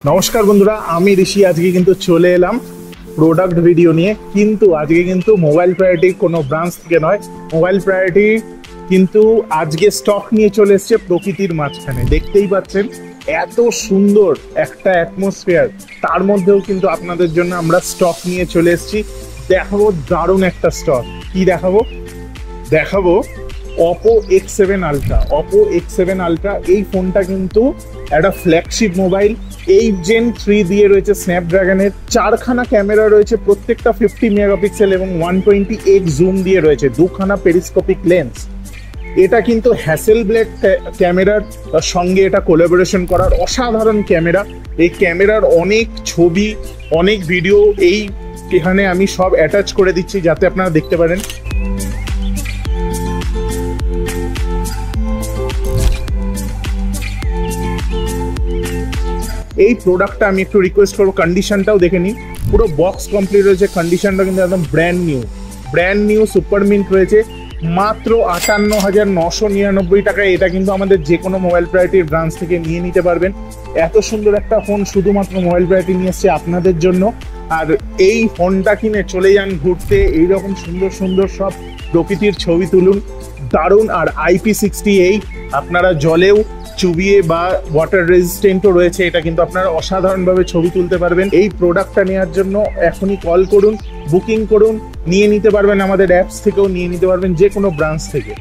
নমস্কার বন্ধুরা, আমি ঋষি। আজকে কিন্তু চলে এলাম প্রোডাক্ট ভিডিও নিয়ে। কিন্তু আজকে কিন্তু মোবাইল প্রায়োরিটি কোনো ব্রাঞ্চ থেকে নয়, মোবাইল প্রায়োরিটি কিন্তু আজকে স্টক নিয়ে চলে এসছে প্রকৃতির মাঝখানে। দেখতেই পাচ্ছেন এত সুন্দর একটা অ্যাটমসফিয়ার, তার মধ্যেও কিন্তু আপনাদের জন্য আমরা স্টক নিয়ে চলে এসেছি। দেখাবো দারুণ একটা স্টক। কি দেখাবো Oppo X7 ultra. Oppo X7 ultra এই ফোনটা কিন্তু একটা ফ্ল্যাগশিপ মোবাইল। 8 Gen 3 দিয়ে রয়েছে স্ন্যাপড্রাগনের, 4খানা ক্যামেরা রয়েছে, প্রত্যেকটা 50 মেগাপিক্সেল এবং 120x জুম দিয়ে রয়েছে, 2খানা পেরিস্কোপিক লেন্স। এটা কিন্তু হ্যাসেলব্লেড ক্যামেরার সঙ্গে এটা কোলাবোরেশন করার অসাধারণ ক্যামেরা। এই ক্যামেরার অনেক ছবি, অনেক ভিডিও এখানে আমি সব অ্যাটাচ করে দিচ্ছি যাতে আপনারা দেখতে পারেন। এই প্রোডাক্টটা আমি একটু রিকোয়েস্ট করবো কন্ডিশনটাও দেখে নিন। পুরো বক্স কমপ্লিট রয়েছে, কন্ডিশনটা কিন্তু একদম ব্র্যান্ড নিউ সুপার মিন্ট রয়েছে। মাত্র 58,999 টাকায় এটা কিন্তু আমাদের যে কোনো মোবাইল প্রায়োরিটির ব্রাঞ্চ থেকে নিয়ে নিতে পারবেন। এত সুন্দর একটা ফোন শুধুমাত্র মোবাইল প্রায়োরিটি নিয়ে এসছে আপনাদের জন্য। আর এই ফোনটা কিনে চলে যান ঘুরতে, এইরকম সুন্দর সুন্দর সব প্রকৃতির ছবি তুলুন, দারুণ। আর IP68 আপনারা জলেও চুবিয়ে বা ওয়াটার রেজিস্ট্যান্টও রয়েছে, এটা কিন্তু আপনারা অসাধারণভাবে ছবি তুলতে পারবেন। এই প্রোডাক্টটা নেওয়ার জন্য এখনই কল করুন, বুকিং করুন, নিয়ে নিতে পারবেন আমাদের অ্যাপস থেকেও নিয়ে নিতে পারবেন, যে কোনো ব্রাঞ্চ থেকে।